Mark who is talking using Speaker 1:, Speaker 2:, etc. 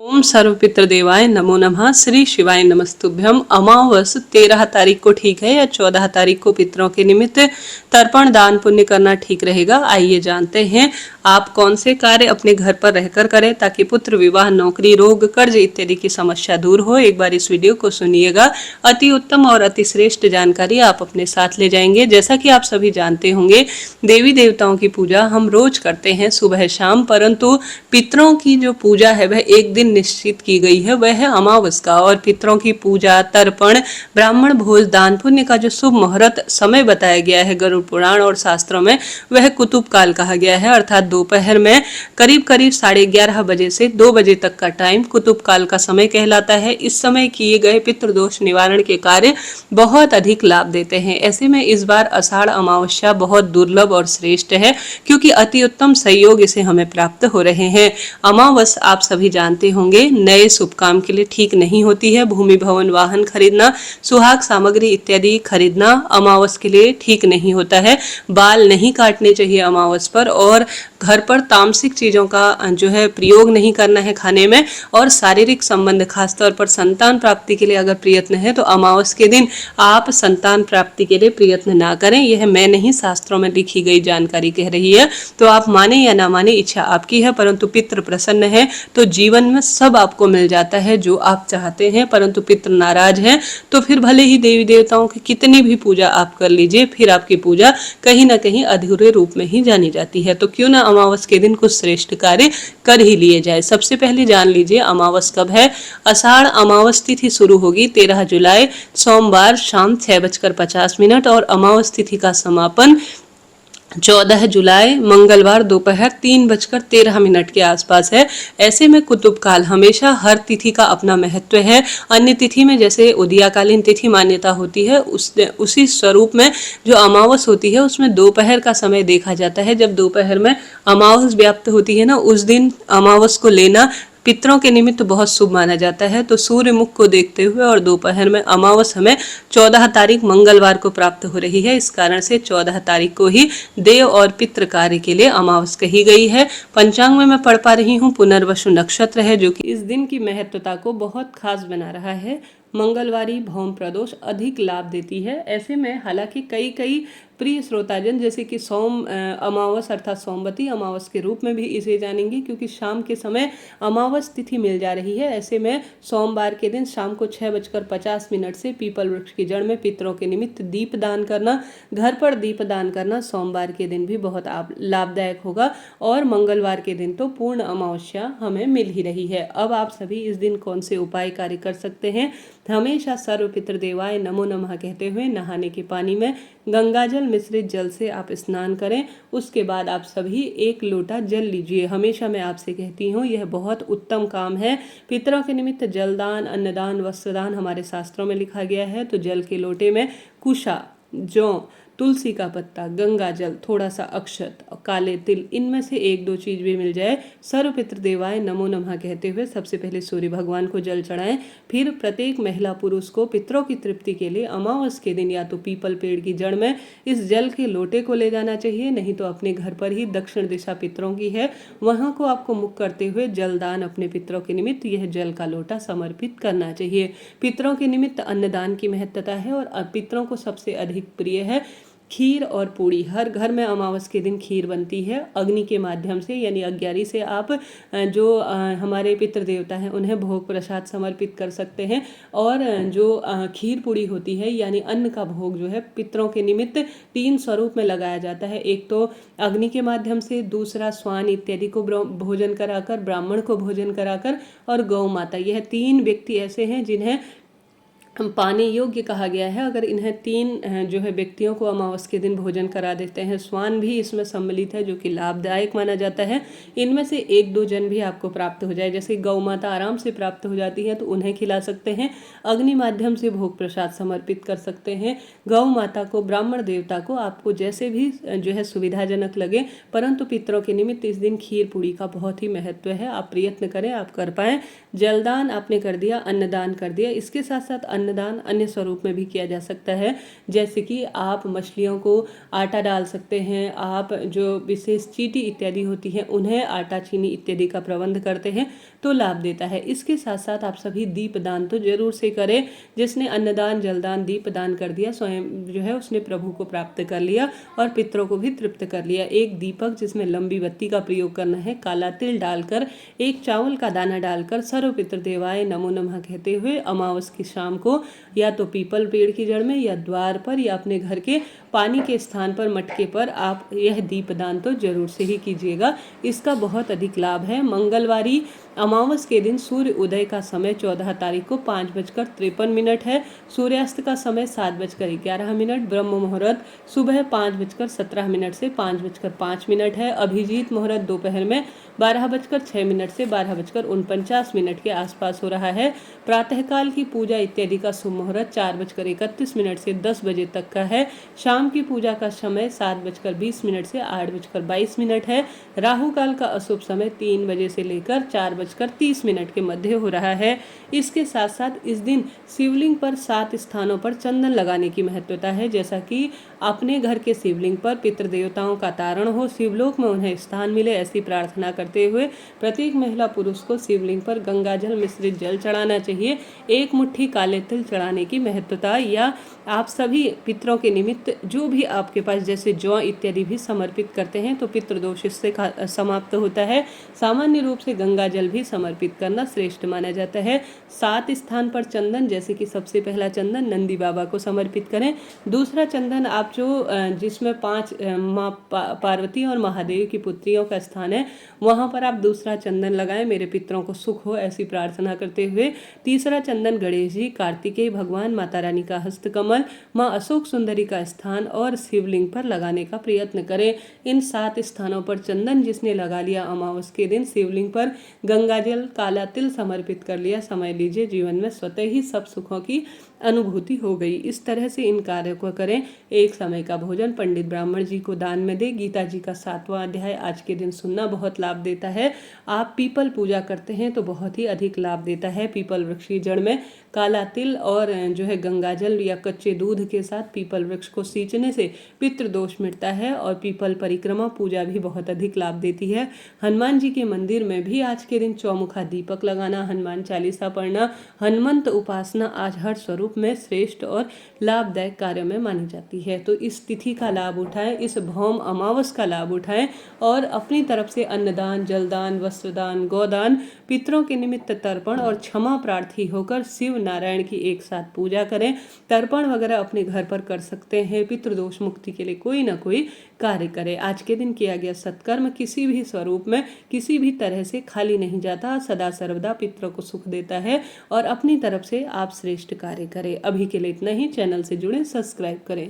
Speaker 1: ओम सर्वपितृदेवाय नमो नमः। श्री शिवाय नमस्तुभ्यम। अमावस 13 तारीख को ठीक है या 14 तारीख को पितरों के निमित्त तर्पण दान पुण्य करना ठीक रहेगा? आइए जानते हैं आप कौन से कार्य अपने घर पर रहकर करें ताकि पुत्र विवाह, नौकरी, रोग, कर्ज इत्यादि की समस्या दूर हो। एक बार इस वीडियो को सुनिएगा, अति उत्तम और अति श्रेष्ठ जानकारी आप अपने साथ ले जाएंगे। जैसा कि आप सभी जानते होंगे, देवी देवताओं की पूजा हम रोज करते हैं सुबह शाम, परंतु पितरों की जो पूजा है वह एक दिन निश्चित की गई है, वह है अमावस का। और पितरों की पूजा, तर्पण, ब्राह्मण भोज, दान पुण्य का जो शुभ मुहूर्त समय बताया गया है गरुड़ पुराण और शास्त्रों में, वह कुतुब काल कहा गया है। अर्थात दोपहर में करीब करीब 11:30 बजे से 2 बजे तक का टाइम कुतुब काल का समय कहलाता है। इस समय किए गए पितृदोष निवारण के कार्य बहुत अधिक लाभ देते हैं। ऐसे में इस बार आषाढ़ अमावस्या बहुत दुर्लभ और श्रेष्ठ है, क्योंकि अति उत्तम सहयोग इसे हमें प्राप्त हो रहे हैं। अमावस आप सभी जानते होंगे नए शुभ काम के लिए ठीक नहीं होती है। भूमि, भवन, वाहन खरीदना, सुहाग सामग्री इत्यादि खरीदना अमावस के लिए ठीक नहीं होता है। बाल नहीं काटने चाहिए अमावस पर, और घर पर तामसिक चीजों का जो है प्रयोग नहीं करना है खाने में। और शारीरिक संबंध, खासतौर पर संतान प्राप्ति के लिए अगर प्रयत्न है तो अमावस के दिन आप संतान प्राप्ति के लिए प्रयत्न ना करें। यह मैं नहीं, शास्त्रों में लिखी गई जानकारी कह रही है। तो आप माने या ना माने, इच्छा आपकी है, परंतु पितृ प्रसन्न है तो जीवन में सब आपको मिल जाता है जो आप चाहते हैं। परंतु पितृ नाराज है तो फिर भले ही देवी देवताओं की कितनी भी पूजा आप कर लीजिए, फिर आपकी पूजा कहीं ना कहीं अधूरे रूप में ही जानी जाती है। तो क्यों ना अमावस के दिन कुछ श्रेष्ठ कार्य कर ही लिए जाए। सबसे पहले जान लीजिए अमावस कब है। आषाढ़ अमावस तिथि शुरू होगी 13 जुलाई सोमवार शाम 6:50 और अमावस तिथि का समापन 14 जुलाई मंगलवार दोपहर 3:13 के आसपास है। ऐसे में कुतुब काल हमेशा हर तिथि का अपना महत्व है। अन्य तिथि में जैसे उदयाकालीन तिथि मान्यता होती है, उसी स्वरूप में जो अमावस होती है उसमें दोपहर का समय देखा जाता है। जब दोपहर में अमावस व्याप्त होती है ना, उस दिन अमावस को लेना पितरों के निमित्त बहुत शुभ माना जाता है। तो सूर्य मुख को देखते हुए और दोपहर में अमावस हमें 14 तारीख मंगलवार को प्राप्त हो रही है। इस कारण से 14 तारीख को ही देव और पितृ कार्य के लिए अमावस कही गई है। पंचांग में मैं पढ़ पा रही हूँ पुनर्वसु नक्षत्र है, जो कि इस दिन की महत्वता को बहुत खास बना रहा है। मंगलवारी भौम प्रदोष अधिक लाभ देती है। ऐसे में हालांकि कई प्रिय श्रोताजन जैसे कि अमावस अर्थात सोमवती अमावस के रूप में भी इसे जानेंगे, क्योंकि शाम के समय अमावस तिथि मिल जा रही है। ऐसे में सोमवार के दिन शाम को 6:50 से पीपल वृक्ष की जड़ में पितरों के निमित्त दीप दान करना, घर पर दीप दान करना सोमवार के दिन भी बहुत लाभदायक होगा। और मंगलवार के दिन तो पूर्ण अमावस्या हमें मिल ही रही है। अब आप सभी इस दिन कौन से उपाय कार्य कर सकते हैं? हमेशा सर्व पितृदेवाय नमो नमः कहते हुए नहाने के पानी में गंगाजल मिश्रित जल से आप स्नान करें। उसके बाद आप सभी 1 लोटा जल लीजिए। हमेशा मैं आपसे कहती हूँ यह बहुत उत्तम काम है। पितरों के निमित्त जलदान, अन्नदान, वस्त्रदान हमारे शास्त्रों में लिखा गया है। तो जल के लोटे में कुशा, जौ, तुलसी का पत्ता, गंगा जल, थोड़ा सा अक्षत और काले तिल, इनमें से 1-2 चीज भी मिल जाए, सर्व पितृदेवाय नमो नमः कहते हुए सबसे पहले सूर्य भगवान को जल चढ़ाएं। फिर प्रत्येक महिला पुरुष को पितरों की तृप्ति के लिए अमावस के दिन या तो पीपल पेड़ की जड़ में इस जल के लोटे को ले जाना चाहिए, नहीं तो अपने घर पर ही दक्षिण दिशा पितरों की है, वहां को आपको मुख करते हुए जलदान अपने पितरों के निमित्त यह जल का लोटा समर्पित करना चाहिए। पितरों के निमित्त अन्नदान की महत्ता है और पितरों को सबसे अधिक प्रिय है खीर और पूड़ी। हर घर में अमावस के दिन खीर बनती है अग्नि के माध्यम से, यानी अग्यारी से आप जो हमारे पितृ देवता हैं उन्हें भोग प्रसाद समर्पित कर सकते हैं। और जो खीर पूड़ी होती है यानी अन्न का भोग जो है पितरों के निमित्त 3 स्वरूप में लगाया जाता है। एक तो अग्नि के माध्यम से, दूसरा स्वान इत्यादि को भोजन कराकर, ब्राह्मण को भोजन कराकर, और गौ माता। यह 3 व्यक्ति ऐसे हैं जिन्हें पाने योग्य कहा गया है। अगर इन्हें 3 जो है व्यक्तियों को अमावस के दिन भोजन करा देते हैं, स्वान भी इसमें सम्मिलित है जो कि लाभदायक माना जाता है। इनमें से 1-2 जन भी आपको प्राप्त हो जाए, जैसे गौ माता आराम से प्राप्त हो जाती है तो उन्हें खिला सकते हैं। अग्नि माध्यम से भोग प्रसाद समर्पित कर सकते हैं। गौ माता को, ब्राह्मण देवता को, आपको जैसे भी जो है सुविधाजनक लगे, परंतु पितरों के निमित्त इस दिन खीर पूड़ी का बहुत ही महत्व है। आप प्रयत्न करें, आप कर पाएं। जलदान आपने कर दिया, अन्नदान कर दिया, इसके साथ साथ अन्नदान अन्य स्वरूप में भी किया जा सकता है, जैसे कि आप मछलियों को आटा डाल सकते हैं, आप जो विशेष चींटी इत्यादि होती हैं उन्हें आटा चीनी इत्यादि का प्रबंध करते हैं तो लाभ देता है। इसके साथ साथ आप सभी दीप दान तो जरूर से करें। जिसने अन्नदान जलदान दीप दान कर दिया स्वयं जो है उसने प्रभु को प्राप्त कर लिया और पितरों को भी तृप्त कर लिया। एक दीपक जिसमें लंबी बत्ती का प्रयोग करना है, काला तिल डालकर, एक चावल का दाना डालकर सर्व पितृदेवाय नमो नमः कहते हुए अमावस की शाम को या तो पीपल पेड़ की जड़ में या द्वार पर या अपने घर के पानी के स्थान पर मटके पर आप यह दीपदान तो जरूर से ही कीजिएगा। इसका बहुत अधिक लाभ है। मंगलवारी अमावस के दिन सूर्य उदय का समय 14 तारीख को 5:53 है। सूर्यास्त का समय 7:11, ब्रह्म मुहूर्त सुबह 5:17 से 5:05 है। अभिजीत मुहूर्त दोपहर में 12:06 से 12:49 के आसपास हो रहा है। प्रातःकाल की पूजा इत्यादि का शुभ मुहूर्त 4:31 से 10 बजे तक का है। शाम की पूजा का समय 7:20 से 8:22 है। राहु काल का अशुभ समय 3 बजे से लेकर 4:30 के मध्य हो रहा है। इसके साथ साथ इस दिन शिवलिंग पर 7 स्थानों पर चंदन लगाने की महत्वता है। जैसा कि अपने घर के शिवलिंग पर पितृदेवताओं का तारण हो, शिवलोक में उन्हें स्थान मिले, ऐसी प्रार्थना करते हुए प्रत्येक महिला पुरुष को शिवलिंग पर गंगाजल मिश्रित जल चढ़ाना चाहिए। एक मुट्ठी काले तिल चढ़ाने की महत्वता, या आप सभी पितरों के निमित्त जो भी आपके पास जैसे जौ इत्यादि भी समर्पित करते हैं तो पितृदोष इससे समाप्त होता है। सामान्य रूप से गंगा जल भी समर्पित करना श्रेष्ठ माना जाता है। 7 स्थान पर चंदन, जैसे कि सबसे पहला चंदन नंदी बाबा को समर्पित करें। दूसरा चंदन आप जो जिसमें 5 माँ पार्वती और महादेव की पुत्रियों का स्थान है वहाँ पर आप दूसरा चंदन लगाएं, मेरे पितरों को सुख हो ऐसी प्रार्थना करते हुए। तीसरा चंदन गणेश जी, कार्तिकेय भगवान, माता रानी का हस्तकमल, माँ अशोक सुंदरी का स्थान और शिवलिंग पर लगाने का प्रयत्न करें। इन 7 स्थानों पर चंदन जिसने लगा लिया अमावस के दिन शिवलिंग पर गंगाजल काला तिल समर्पित कर लिया, समझ लीजिए जीवन में स्वतः ही सब सुखों की अनुभूति हो गई। इस तरह से इन कार्यों को करें। एक समय का भोजन पंडित ब्राह्मण जी को दान में दे। गीता जी का 7वां अध्याय आज के दिन सुनना बहुत लाभ देता है। आप पीपल पूजा करते हैं तो बहुत ही अधिक लाभ देता है। पीपल वृक्ष की जड़ में काला तिल और जो है गंगाजल या कच्चे दूध के साथ पीपल वृक्ष को सींचने से पितृदोष मिटता है और पीपल परिक्रमा पूजा भी बहुत अधिक लाभ देती है। हनुमान जी के मंदिर में भी आज के दिन चौमुखा दीपक लगाना, हनुमान चालीसा पढ़ना, हनुमंत उपासना आज हर स्वरूप में श्रेष्ठ और लाभदायक कार्य में मानी जाती है। तो इस तिथि का लाभ उठाएं, इस भौम अमावस का लाभ उठाएं और अपनी तरफ से अन्नदान, जलदान, वस्त्रदान, गोदान, पितरों के निमित्त तर्पण और क्षमा प्रार्थी होकर शिव नारायण की एक साथ पूजा करें। तर्पण वगैरह अपने घर पर कर सकते हैं। पितृदोष मुक्ति के लिए कोई ना कोई कार्य करें। आज के दिन किया गया सत्कर्म किसी भी स्वरूप में किसी भी तरह से खाली नहीं जाता, सदा सर्वदा पितरों को सुख देता है और अपनी तरफ से आप श्रेष्ठ कार्य करें। अभी के लिए इतना ही। चैनल से जुड़े, सब्सक्राइब करें।